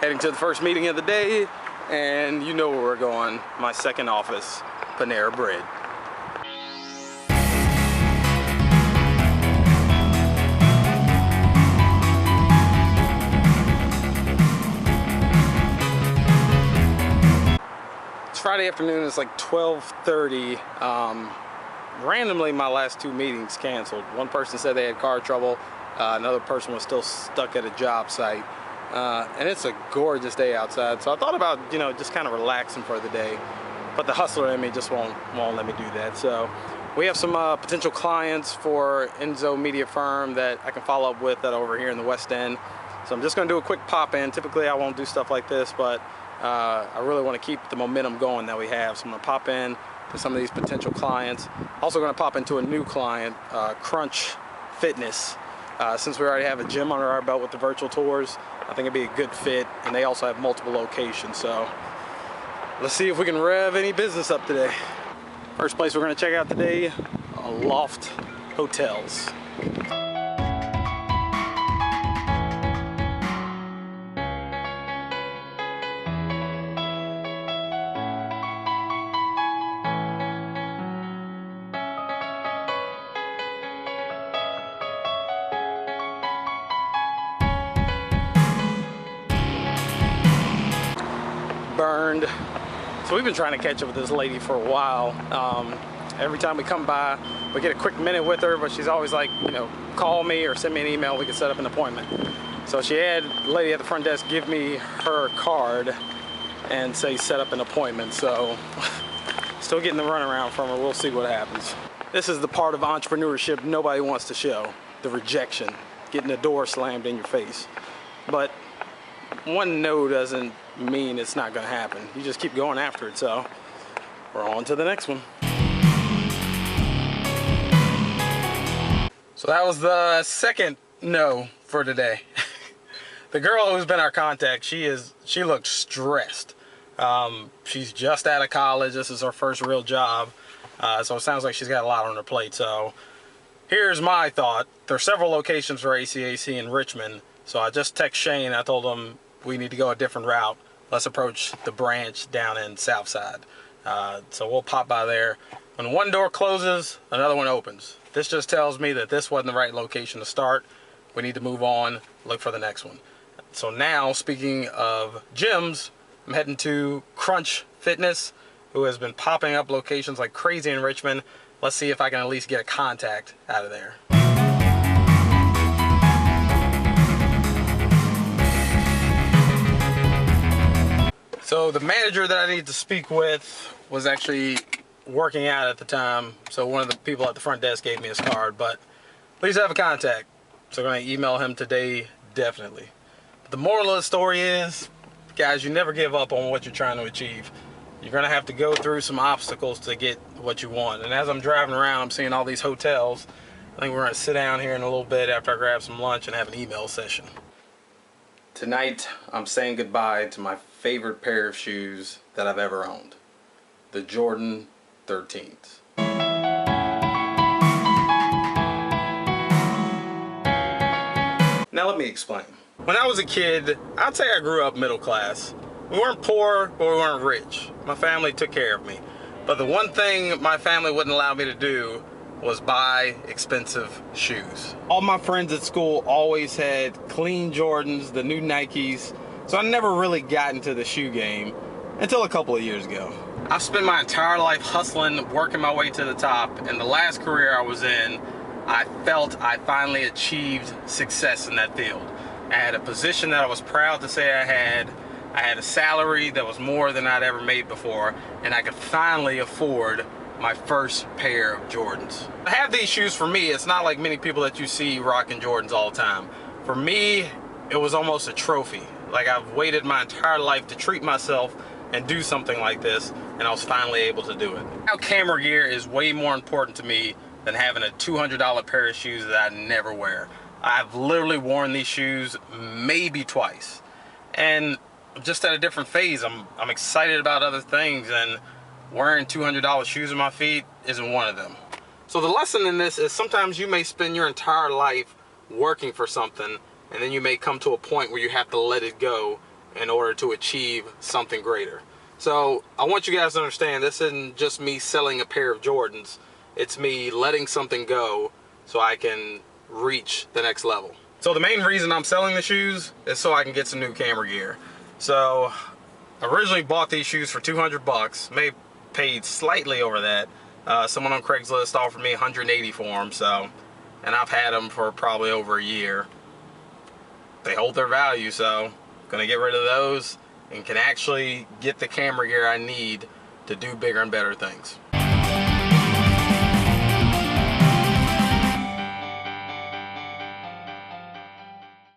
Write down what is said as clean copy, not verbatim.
Heading to the first meeting of the day, and you know where we're going. My second office, Panera Bread. It's Friday afternoon, it's like 12:30. Randomly, my last two meetings canceled. One person said they had car trouble. Another person was still stuck at a job site. And it's a gorgeous day outside, so I thought about, just kind of relaxing for the day. But the hustler in me just won't let me do that. So we have some potential clients for Enzo Media Firm that I can follow up with that are over here in the West End. So I'm just going to do a quick pop-in. Typically, I won't do stuff like this, but I really want to keep the momentum going that we have. So I'm going to pop in to some of these potential clients. Also going to pop into a new client, Crunch Fitness. Since we already have a gym under our belt with the virtual tours, I think it'd be a good fit, and they also have multiple locations. So let's see if we can rev any business up today. First place we're going to check out today, Loft Hotels. Burned. So we've been trying to catch up with this lady for a while. Every time we come by, we get a quick minute with her, but she's always like, call me or send me an email, we can set up an appointment. So she had the lady at the front desk give me her card and say set up an appointment. So still getting the runaround from her. We'll see what happens. This is the part of entrepreneurship nobody wants to show, the rejection, getting the door slammed in your face. But one no doesn't mean it's not going to happen. You just keep going after it. So we're on to the next one. So that was the second no for today. The girl who's been our contact, she looks stressed. She's just out of college. This is her first real job. So it sounds like she's got a lot on her plate. So here's my thought. There are several locations for ACAC in Richmond. So I just text Shane. I told him we need to go a different route. Let's approach the branch down in Southside. So we'll pop by there. When one door closes, another one opens. This just tells me that this wasn't the right location to start. We need to move on, look for the next one. So now, speaking of gyms, I'm heading to Crunch Fitness, who has been popping up locations like crazy in Richmond. Let's see if I can at least get a contact out of there. So the manager that I need to speak with was actually working out at the time. So one of the people at the front desk gave me his card, but please have a contact. So I'm going to email him today, definitely. But the moral of the story is, guys, you never give up on what you're trying to achieve. You're going to have to go through some obstacles to get what you want. And as I'm driving around, I'm seeing all these hotels. I think we're going to sit down here in a little bit after I grab some lunch and have an email session. Tonight, I'm saying goodbye to my favorite pair of shoes that I've ever owned, the Jordan 13s. Now let me explain. When I was a kid, I'd say I grew up middle class. We weren't poor, but we weren't rich. My family took care of me. But the one thing my family wouldn't allow me to do was buy expensive shoes. All my friends at school always had clean Jordans, the new Nikes, so I never really got into the shoe game until a couple of years ago. I've spent my entire life hustling, working my way to the top, and the last career I was in, I felt I finally achieved success in that field. I had a position that I was proud to say I had a salary that was more than I'd ever made before, and I could finally afford my first pair of Jordans. I have these shoes for me. It's not like many people that you see rocking Jordans all the time. For me, it was almost a trophy. Like I've waited my entire life to treat myself and do something like this, and I was finally able to do it. Now camera gear is way more important to me than having a $200 pair of shoes that I never wear. I've literally worn these shoes maybe twice. And I'm just at a different phase. I'm excited about other things, and wearing $200 shoes on my feet isn't one of them. So the lesson in this is sometimes you may spend your entire life working for something, and then you may come to a point where you have to let it go in order to achieve something greater. So I want you guys to understand, this isn't just me selling a pair of Jordans. It's me letting something go so I can reach the next level. So the main reason I'm selling the shoes is so I can get some new camera gear. So I originally bought these shoes for 200 bucks, may have paid slightly over that. Someone on Craigslist offered me 180 for them, so, and I've had them for probably over a year. They hold their value, so gonna get rid of those and can actually get the camera gear I need to do bigger and better things.